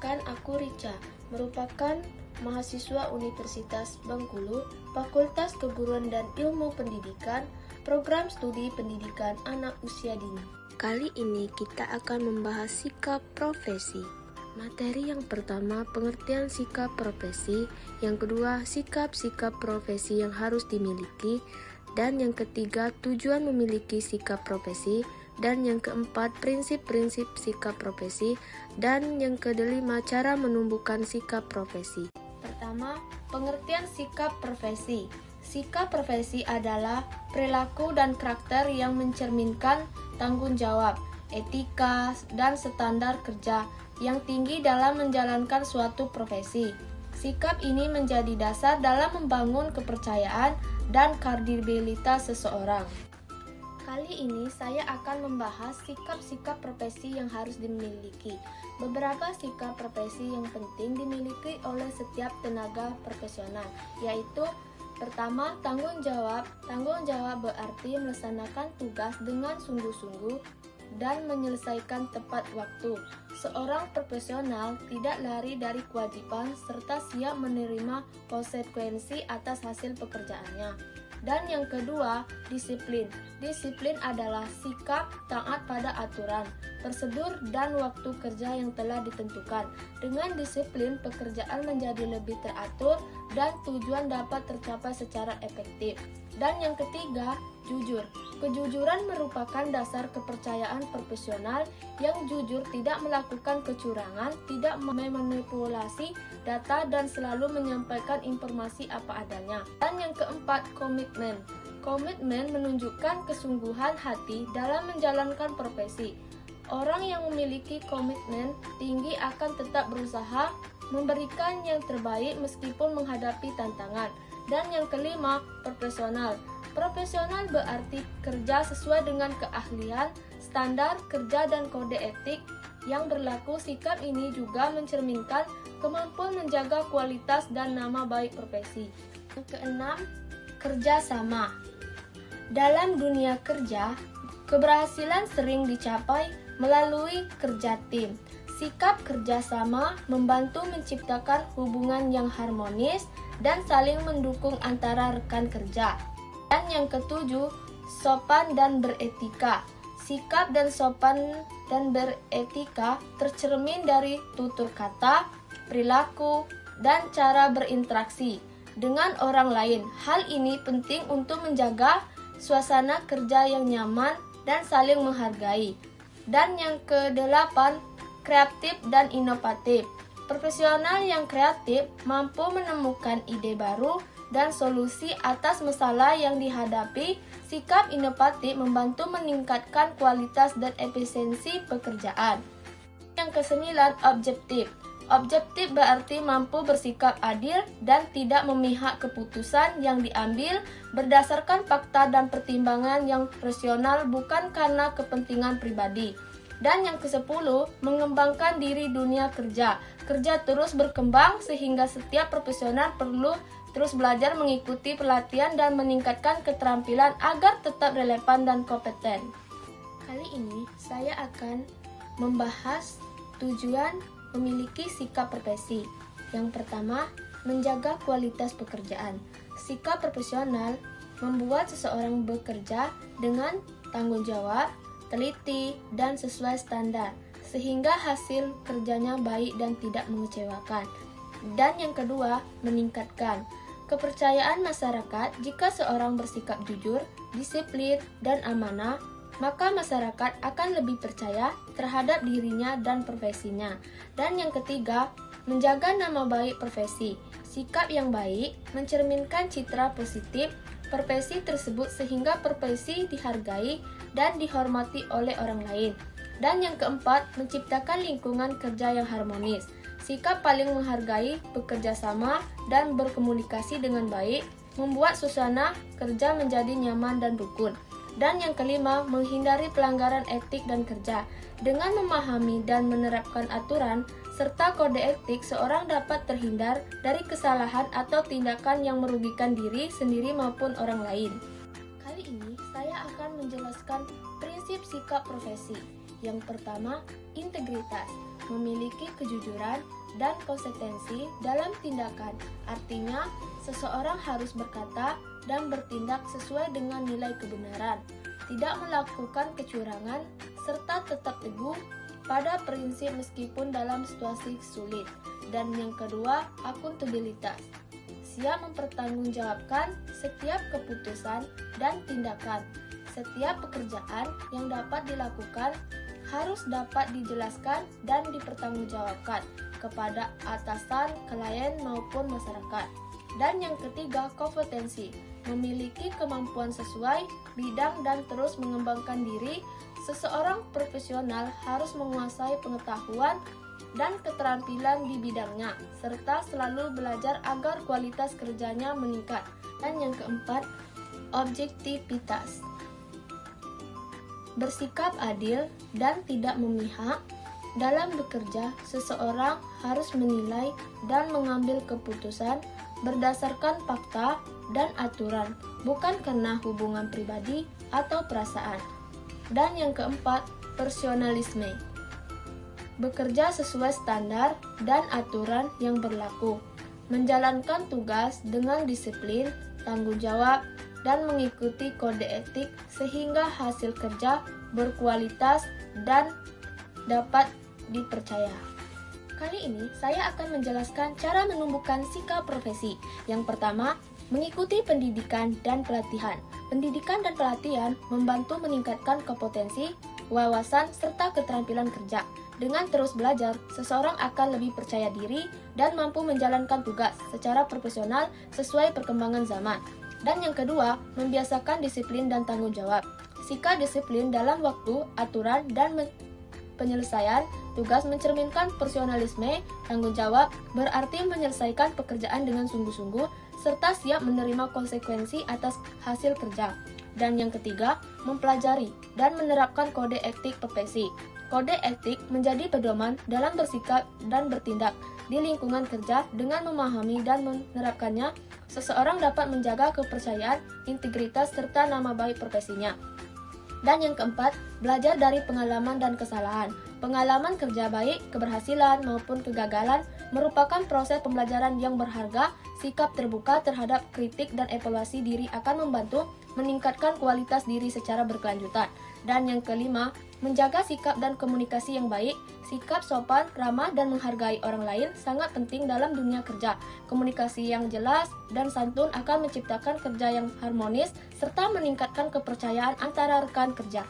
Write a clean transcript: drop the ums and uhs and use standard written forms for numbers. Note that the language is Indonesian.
Perkenalkan, aku Rica, merupakan mahasiswa Universitas Bengkulu, Fakultas Keguruan dan Ilmu Pendidikan, Program Studi Pendidikan Anak Usia Dini. Kali ini kita akan membahas sikap profesi. Materi yang pertama, pengertian sikap profesi. Yang kedua, sikap-sikap profesi yang harus dimiliki. Dan yang ketiga, tujuan memiliki sikap profesi. Dan yang keempat, prinsip-prinsip sikap profesi. Dan yang kelima, cara menumbuhkan sikap profesi. Pertama, pengertian sikap profesi. Sikap profesi adalah perilaku dan karakter yang mencerminkan tanggung jawab, etika, dan standar kerja yang tinggi dalam menjalankan suatu profesi. Sikap ini menjadi dasar dalam membangun kepercayaan dan kredibilitas seseorang. Kali ini saya akan membahas sikap-sikap profesi yang harus dimiliki. Beberapa sikap profesi yang penting dimiliki oleh setiap tenaga profesional, yaitu pertama, tanggung jawab. Tanggung jawab berarti melaksanakan tugas dengan sungguh-sungguh dan menyelesaikan tepat waktu. Seorang profesional tidak lari dari kewajiban serta siap menerima konsekuensi atas hasil pekerjaannya. Dan yang kedua, disiplin. Disiplin adalah sikap taat pada aturan, prosedur, dan waktu kerja yang telah ditentukan. Dengan disiplin, pekerjaan menjadi lebih teratur dan tujuan dapat tercapai secara efektif. Dan yang ketiga, jujur. Kejujuran merupakan dasar kepercayaan profesional. Yang jujur tidak melakukan kecurangan, tidak memanipulasi data, dan selalu menyampaikan informasi apa adanya. Dan yang keempat, komitmen. Komitmen menunjukkan kesungguhan hati dalam menjalankan profesi. Orang yang memiliki komitmen tinggi akan tetap berusaha memberikan yang terbaik meskipun menghadapi tantangan. Dan yang kelima, profesional. Profesional berarti kerja sesuai dengan keahlian, standar kerja, dan kode etik yang berlaku. Sikap ini juga mencerminkan kemampuan menjaga kualitas dan nama baik profesi. Yang keenam, kerjasama. Dalam dunia kerja, keberhasilan sering dicapai melalui kerja tim. Sikap kerjasama membantu menciptakan hubungan yang harmonis dan saling mendukung antara rekan kerja. Dan yang ketujuh, sopan dan beretika. Sikap dan sopan dan beretika tercermin dari tutur kata, perilaku, dan cara berinteraksi dengan orang lain. Hal ini penting untuk menjaga suasana kerja yang nyaman dan saling menghargai. Dan yang kedelapan, kreatif dan inovatif. Profesional yang kreatif mampu menemukan ide baru dan solusi atas masalah yang dihadapi. Sikap inovatif membantu meningkatkan kualitas dan efisiensi pekerjaan. Yang kesembilan, objektif. Objektif berarti mampu bersikap adil dan tidak memihak. Keputusan yang diambil berdasarkan fakta dan pertimbangan yang rasional, bukan karena kepentingan pribadi. Dan yang kesepuluh, mengembangkan diri dunia kerja. Kerja terus berkembang sehingga setiap profesional perlu terus belajar, mengikuti pelatihan, dan meningkatkan keterampilan agar tetap relevan dan kompeten. Kali ini saya akan membahas tujuan memiliki sikap profesi. Yang pertama, menjaga kualitas pekerjaan. Sikap profesional membuat seseorang bekerja dengan tanggung jawab, teliti, dan sesuai standar, sehingga hasil kerjanya baik dan tidak mengecewakan. Dan yang kedua, meningkatkan kepercayaan masyarakat. Jika seorang bersikap jujur, disiplin, dan amanah, maka masyarakat akan lebih percaya terhadap dirinya dan profesinya. Dan yang ketiga, menjaga nama baik profesi. Sikap yang baik mencerminkan citra positif profesi tersebut sehingga profesi dihargai dan dihormati oleh orang lain. Dan yang keempat, menciptakan lingkungan kerja yang harmonis. Sikap paling menghargai, bekerja sama, dan berkomunikasi dengan baik membuat suasana kerja menjadi nyaman dan rukun. Dan yang kelima, menghindari pelanggaran etik dan kerja. Dengan memahami dan menerapkan aturan serta kode etik, seorang dapat terhindar dari kesalahan atau tindakan yang merugikan diri sendiri maupun orang lain. Kali ini saya akan menjelaskan prinsip sikap profesi. Yang pertama, integritas. memiliki kejujuran dan konsistensi dalam tindakan. Artinya, seseorang harus berkata dan bertindak sesuai dengan nilai kebenaran, tidak melakukan kecurangan, serta tetap teguh pada prinsip meskipun dalam situasi sulit. Dan yang kedua, akuntabilitas. Siap mempertanggungjawabkan setiap keputusan dan tindakan. Setiap pekerjaan yang dapat dilakukan harus dapat dijelaskan dan dipertanggungjawabkan kepada atasan, klien maupun masyarakat. Dan yang ketiga, kompetensi. Memiliki kemampuan sesuai bidang dan terus mengembangkan diri. Seseorang profesional harus menguasai pengetahuan dan keterampilan di bidangnya, serta selalu belajar agar kualitas kerjanya meningkat. Dan yang keempat, objektivitas. Bersikap adil dan tidak memihak. Dalam bekerja, seseorang harus menilai dan mengambil keputusan berdasarkan fakta dan aturan, bukan karena hubungan pribadi atau perasaan. Dan yang keempat, profesionalisme. Bekerja sesuai standar dan aturan yang berlaku, menjalankan tugas dengan disiplin, tanggung jawab, dan mengikuti kode etik sehingga hasil kerja berkualitas dan dapat dipercaya. Kali ini saya akan menjelaskan cara menumbuhkan sikap profesi. Yang pertama, mengikuti pendidikan dan pelatihan. Pendidikan dan pelatihan membantu meningkatkan kompetensi, wawasan, serta keterampilan kerja. Dengan terus belajar, seseorang akan lebih percaya diri dan mampu menjalankan tugas secara profesional sesuai perkembangan zaman. Dan yang kedua, membiasakan disiplin dan tanggung jawab. Sikap disiplin dalam waktu, aturan, dan penyelesaian tugas mencerminkan profesionalisme. Tanggung jawab berarti menyelesaikan pekerjaan dengan sungguh-sungguh serta siap menerima konsekuensi atas hasil kerja. Dan yang ketiga, mempelajari dan menerapkan kode etik profesi. Kode etik menjadi pedoman dalam bersikap dan bertindak di lingkungan kerja. Dengan memahami dan menerapkannya, seseorang dapat menjaga kepercayaan, integritas, serta nama baik profesinya. Dan yang keempat, belajar dari pengalaman dan kesalahan. Pengalaman kerja baik, keberhasilan maupun kegagalan merupakan proses pembelajaran yang berharga. Sikap terbuka terhadap kritik dan evaluasi diri akan membantu meningkatkan kualitas diri secara berkelanjutan. Dan yang kelima, menjaga sikap dan komunikasi yang baik. Sikap sopan, ramah, dan menghargai orang lain sangat penting dalam dunia kerja. Komunikasi yang jelas dan santun akan menciptakan kerja yang harmonis serta meningkatkan kepercayaan antara rekan kerja.